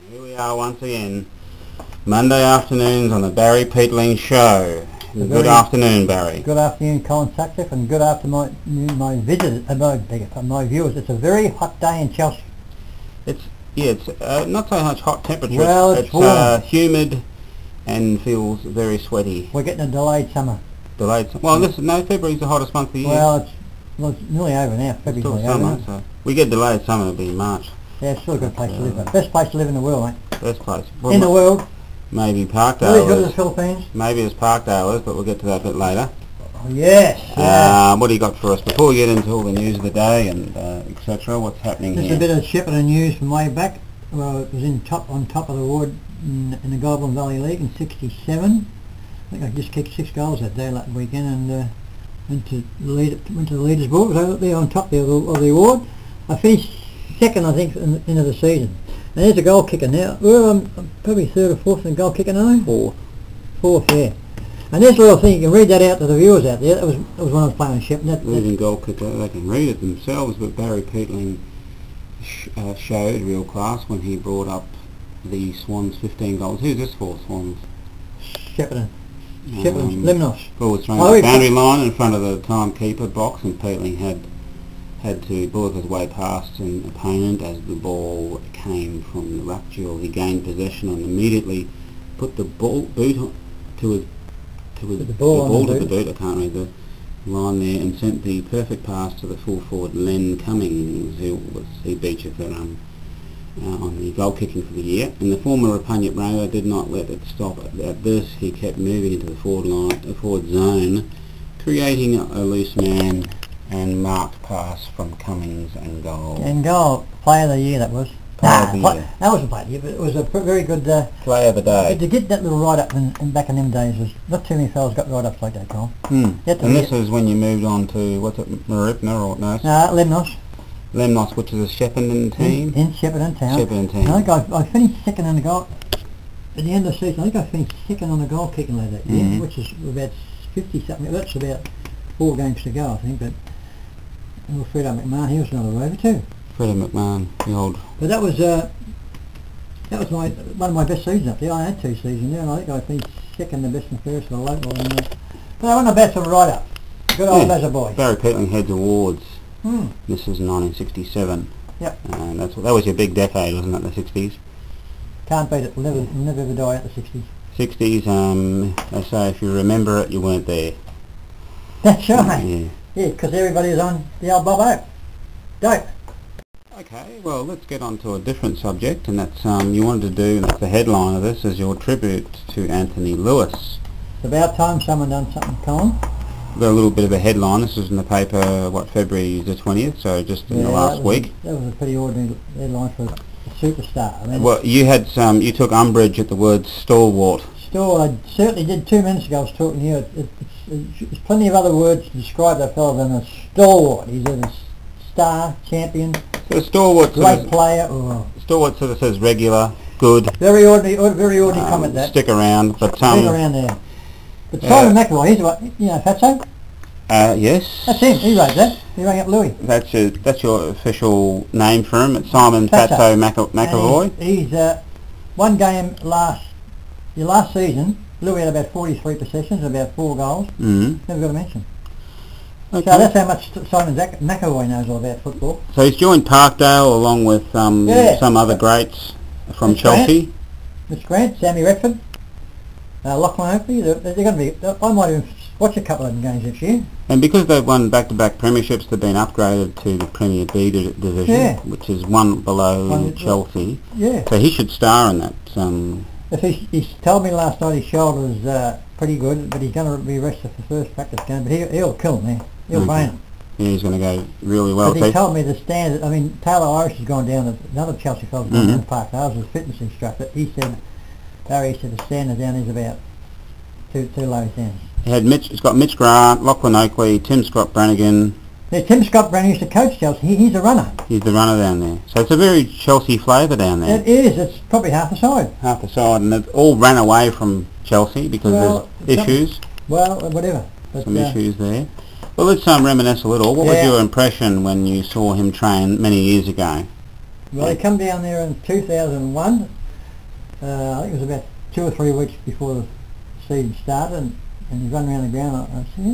Here we are once again, Monday afternoons on the Barry Peatling Show. Good afternoon, Barry. Good afternoon, Colin Sutcliffe, and good afternoon, my visitors, my viewers. It's a very hot day in Chelsea. It's not so much hot temperature. Well, it's warm. Humid and feels very sweaty. We're getting a delayed summer. February's the hottest month of the year. Well, it's nearly over now. It's still February's summer, over. so we get delayed summer. It'll be in March. Yeah, it's still a good place to live. Best place to live in the world, mate. Best place. In the world. Maybe Parkdale Really good as the Philippines. Maybe as Parkdale is, but we'll get to that a bit later. Oh, yes. What do you got for us before we get into all the news of the day and etc.? What's happening Just here? a bit of Shepparton news from way back. Well, it was on top of the ward in the Goulburn Valley League in '67. I think I just kicked 6 goals that day, that weekend, and went to the leaders' book. I was out there on top of the award. I finished second, I think, in the end of the season. And there's a goal kicker now. Well, I'm probably third or fourth in goal kicker now. Fourth, yeah. And there's a little thing, you can read that out to the viewers out there. That was when I was playing Shepparton. Leading goal kicker, they can read it themselves, but Barry Peatling showed real class when he brought up the Swans 15 goals. Who's this for, Swans? Shepparton. Lemnos. Ball was thrown at the boundary line in front of the timekeeper box, and Peatling had to bullet his way past an opponent as the ball came from the ruck duel. He gained possession and immediately put the boot to the ball to the boot. I can't read the line there, and sent the perfect pass to the full forward Len Cummings, who was the beacher for on the goal kicking for the year. And the former repugnant rower did not let it stop at this. He kept moving into the forward zone, creating a loose man and marked pass from Cummings and goal. And goal, player of the year that was. Player of the year. That wasn't player of the year, but it was a very good... player of the day. To get that little write-up back in them days, was not too many fellas got write-ups like that, Colin. And this is when you moved on to, what's it, Maripna or no? Lemnos. Lemnos, which is a Shepparton team? In Shepparton town. Shepparton team. I think I finished second on the goal. At the end of the season, I think I finished second on the goal kicking ladder that year, which is about 50-something. That's about 4 games to go, I think, but... Well, Fredo McMahon, he was another rover too. Fredo McMahon, the old... But that was one of my best seasons up there. I had 2 seasons there, and I think I finished second the best and fairest for the local. But I wasn't a bad sort of write-up. Good old Bazza boy. Barry Peatling Heads Awards. This is 1967. Yep. And that was your big decade, wasn't it, the 60s? Can't beat it. We'll never ever die at the 60s. 60s, they say if you remember it, you weren't there. That's right. Yeah. Yeah, because everybody was on the old Bob Oak. Dope. Okay, well, let's get on to a different subject, and that's you wanted to do, and that's the headline of this, is your tribute to Anthony Lewis. It's about time someone done something, Colin. We've got a little bit of a headline. This was in the paper, February the 20th, so just in the last week. That was a pretty ordinary headline for a superstar. I mean, well, you took umbrage at the word stalwart. I certainly did 2 minutes ago. I was talking to you. There's plenty of other words to describe that fellow than a stalwart. He's a star, champion, so stalwart great player. Stalwart sort of says regular, good. Very ordinary comment that. Stick around, but stick around there. But Simon McAvoy, he's what, Fatso? Yes. That's him. He wrote that. He rang up Louis. That's your official name for him. It's Simon Fatso McAvoy. He's one game last season. Louis had about 43 possessions, about 4 goals. Never got a mention. Okay. So that's how much Simon McAvoy knows all about football. So he's joined Parkdale along with some other greats from Chelsea. Mitch Grant, Sammy Redford, Lachlan Oakley. They're going to be. I might even watch a couple of them games this year. And because they've won back-to-back premierships, they've been upgraded to the Premier B division, which is one below Chelsea. Yeah. So he should star in that. If he told me last night his shoulder was pretty good, but he's going to be rested for the first practice game. But he'll kill him there. He'll brain him. Yeah, he's going to go really well. But he told me the standard. I mean, Taylor Irish has gone down. Another Chelsea fellow has gone down the park. I was a fitness instructor. He said, Barry said the standard down is about too low down. He's got Mitch Grant, Lachlan Oakley, Tim Scott Brannigan. Yeah, Tim Scott Brannigan used to coach Chelsea. He's a runner. He's the runner down there. So it's a very Chelsea flavour down there. It is. It's probably half the side. Half the side, and they've all ran away from Chelsea because there's issues. Well, whatever. But, some issues there. Well, let's reminisce a little. What was your impression when you saw him train many years ago? Well, he come down there in 2001. I think it was about 2 or 3 weeks before the season started, and he run around the ground. I said,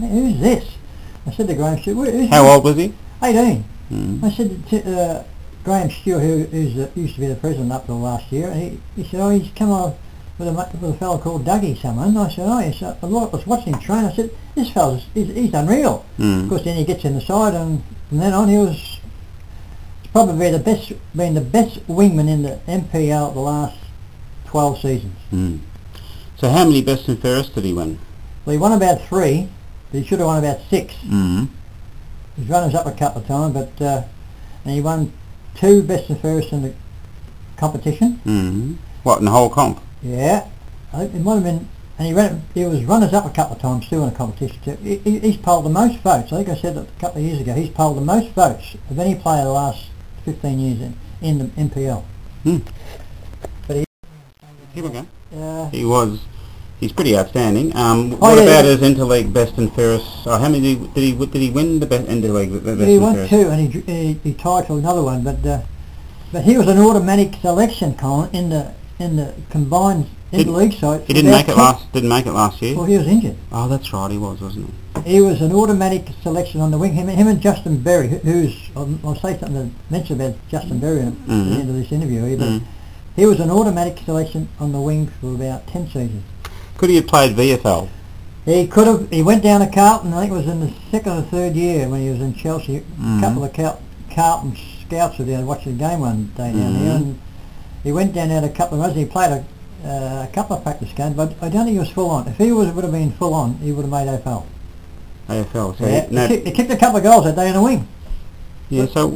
who's this? I said to Graham Stewart, who's How this? old was he? 18. Mm. I said to Graham Stewart, who used to be the president up till last year, and he said, oh, he's come on with a fellow called Dougie someone. I said, oh, yes. I was watching him train. I said, this fella's, he's unreal. Mm. Of course, then he gets in the side, and from then on he was probably the best wingman in the MPL the last 12 seasons. Mm. So how many best and fairest did he win? Well, he won about 3, but he should have won about 6. Mm. He's run us up a couple of times, but and he won 2 best and fairest in the competition. Mm. What, in the whole comp? Yeah, I think it might have been, and he was runners up a couple of times too in the competition too. He's polled the most votes. I think I said that a couple of years ago. He's polled the most votes of any player the last 15 years in the MPL. Mm. But he, Here we go. He's pretty outstanding. What yeah, about his interleague best and fairest? How many did he win the best interleague? He won 2, and he tied for another one. But he was an automatic selection, Colin, in the combined interleague side. He didn't make it last year. Well, he was injured. Oh, that's right, he was, wasn't he? He was an automatic selection on the wing. Him and Justin Berry, who's I'll say something to mention about Justin Berry at the end of this interview here, but he was an automatic selection on the wing for about 10 seasons. Could he have played VFL? He could have. He went down to Carlton. I think it was in the 2nd or 3rd year when he was in Chelsea. A couple of Carlton scouts were there watching the game one day down there, and he went down there a couple of runs. He played a couple of practice games, but I don't think he was full on. If he would have been full on, he would have made AFL. AFL. So Yeah, he kicked a couple of goals that day in the wing. Yeah. So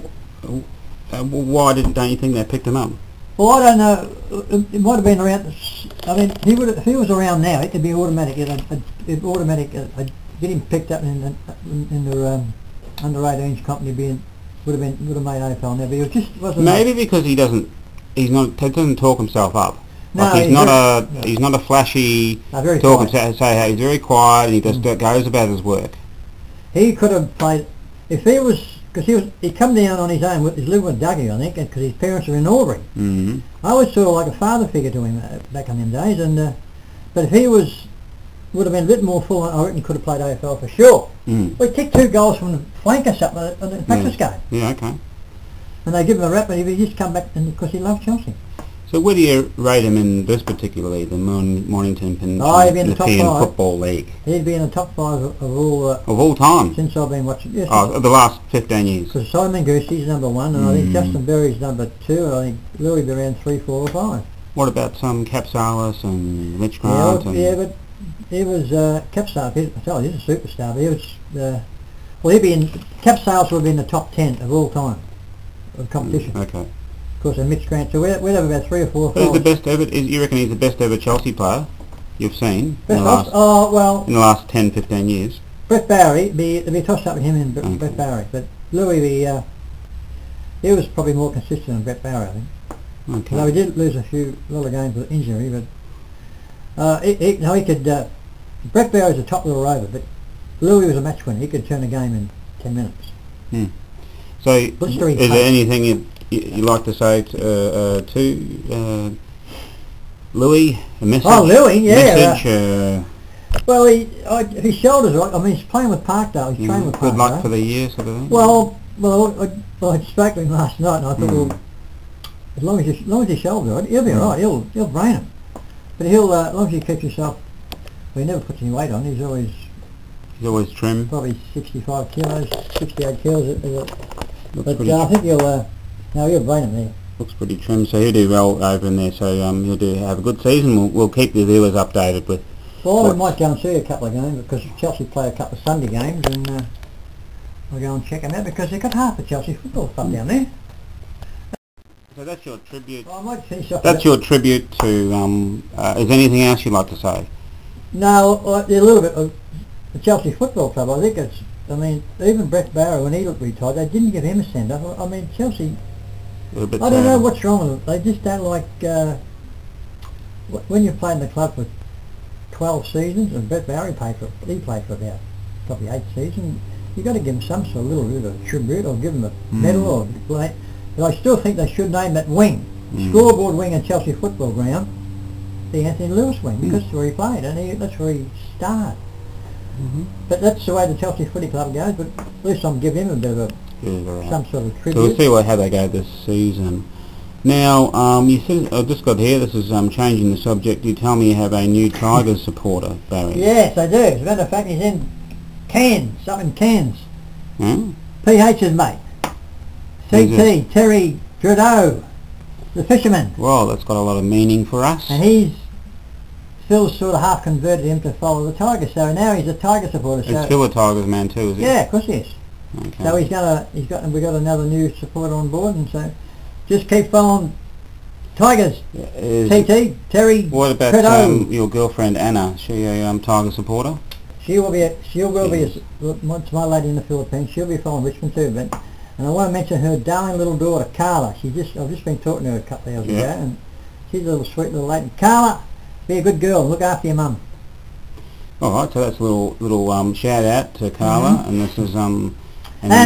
why don't you think they picked him up? Well, I don't know. It might have been around. I mean, if he was around now, it'd be automatic. I'd get him picked up in the under 18s company. Would have made AFL now. But he wasn't. Maybe because he doesn't talk himself up. No, like he's not a flashy very talker. quiet. He's very quiet and he just goes about his work. He could have played if he was. Because he come down on his own. He's living with Dougie, I think, because his parents are in Albury. Mm-hmm. I was sort of like a father figure to him back in them days, and but if he would have been a bit more full, I reckon he could have played AFL for sure. Mm. We kicked 2 goals from the flankers up on the practice game. Yeah, okay. And they give him a rap, but he just come back because he loved Chelsea. So where do you rate him in this particular league, the Mornington He'd be in the top 5. Football League? He'd be in the top 5 of all time? Since I've been watching. Yes, of the last 15 years? Because Simon Goosey's number 1, and I think Justin Berry's number 2, and I think Louis be around 3, 4 or 5. What about some Capsalis and Mitch Grant? Yeah, but he was Capsalis. He's a superstar, but he was he'd be in Capsalis would be in the top 10 of all time of competition. Okay. Of course, and Mitch Grant. So we'd have about 3 or 4. Who's the best ever? You reckon he's the best ever Chelsea player you've seen in the last 10, 15 years? Brett Barry. It'd be tossed up with him and Brett Barry, but Louis, he was probably more consistent than Brett Barry, I think. Okay. Although he did lose a lot of games with injury, but he could. Brett Barry was a top little rover, but Louis was a match winner. He could turn a game in 10 minutes. Hmm. So, is there anything you'd like to say to Louis? A message? Oh, Louis, yeah. Message? Well, his shoulders are. I mean, he's playing with Parkdale. He's training with Parkdale. Good luck for the year, sort of thing. Well, I spoke to him last night, and I thought, well, as long as his shoulders are right, he'll be all right. He'll brain him, but as long as he keeps himself, well, he never puts any weight on. He's always trim. Probably 65 kilos, 68 kilos. But I think he'll brain him there. Looks pretty trim, so he'll do well over in there. So he'll have a good season. We'll keep the viewers updated with. Well, we might go and see a couple of games because Chelsea play a couple of Sunday games, and we'll go and check them out because they've got half the Chelsea football club down there. So that's your tribute. Well, I might finish off. That's your tribute to. Is there anything else you'd like to say? No, a little bit of the Chelsea Football Club. I think it's. I mean, even Brett Barrow, when he retired, they didn't give him a send up. I mean, Chelsea. I don't know what's wrong with them. They just don't like. When you play in the club for 12 seasons, and Brett Barrow played for about probably 8 seasons. You got to give him some sort of little bit of tribute, or give him a medal, or. But I still think they should name that wing Scoreboard wing at Chelsea Football Ground, the Anthony Lewis wing, because that's where he played, and that's where he started. But that's the way the Chelsea Footy Club goes, but at least I'll give him a bit of some sort of tribute. So we'll see how they go this season. Now, you said, I just got here, this is changing the subject, you tell me you have a new Tigers supporter, Barry. Yes, I do. As a matter of fact, he's in Cairns, up in Cairns. Hmm? PH's mate. CT, Terry Trudeau, the fisherman. Well, that's got a lot of meaning for us. And Phil's sort of half converted him to follow the Tigers, so now he's a Tiger supporter. Is Phil a Tigers man too, is he? Yeah, of course he is. Okay. So we got another new supporter on board, and so just keep following Tigers. TT, Terry What about Trudeau. your girlfriend Anna? She a Tiger supporter? She will be. It's my lady in the Philippines. She'll be following Richmond too, but. And I want to mention her darling little daughter, Carla. I've just been talking to her a couple of hours ago, and she's a little sweet little lady. Carla, be a good girl. Look after your mum. All right, so that's a little shout out to Carla, and this is and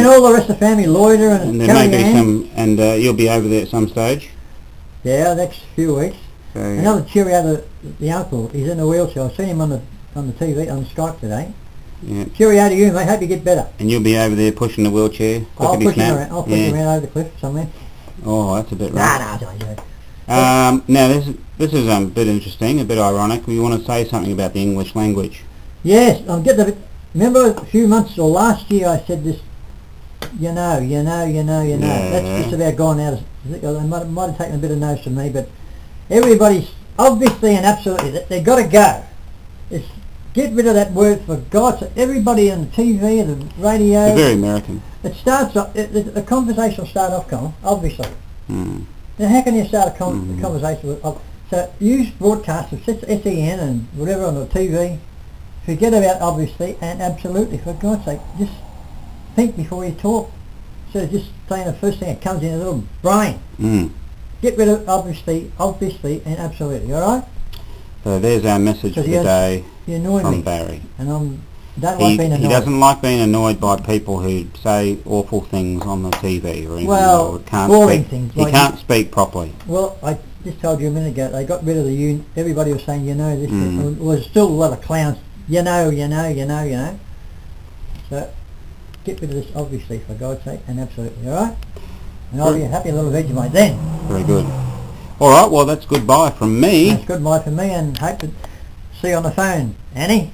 all the rest of the family, Loiter and there may be some, and you'll be over there at some stage. Yeah, next few weeks. So, Another cheerio, the uncle. He's in a wheelchair. I've seen him on the TV on Skype today. Yeah. Cheerio to you, mate. Hope you get better. And you'll be over there pushing the wheelchair. I'll push him around. I'll push him around over the cliff somewhere. Oh, that's a bit rough. Nah. Now this is a bit interesting, a bit ironic. We want to say something about the English language. Yes, I'm getting a bit. Remember a few months or last year I said this. You know. Yeah. That's just about gone out. They might have taken a bit of notice of me, but everybody's obviously and absolutely they've got to go. Get rid of that word for God's sake. Everybody on the TV, the radio. They're very American. It starts off. The conversation will start off, Colin. Obviously. Mm. Now, how can you start a conversation with? So use broadcasters, SEN and whatever on the TV. Forget about obviously and absolutely. For God's sake, just think before you talk. So just saying the first thing that comes in your little brain. Mm. Get rid of obviously, and absolutely. All right. So there's our message for the day from Barry. And don't like being annoyed. He doesn't like being annoyed by people who say awful things on the TV or anything. Well, boring things. He can't speak properly. Well, I just told you a minute ago, they got rid of the everybody was saying, this. There was still a lot of clowns. You know. So, get rid of this, obviously, for God's sake, and absolutely, all right? And I'll be a happy little Vegemite then. Very good. All right, well, that's goodbye from me. That's goodbye from me, and hope to see you on the phone. Annie?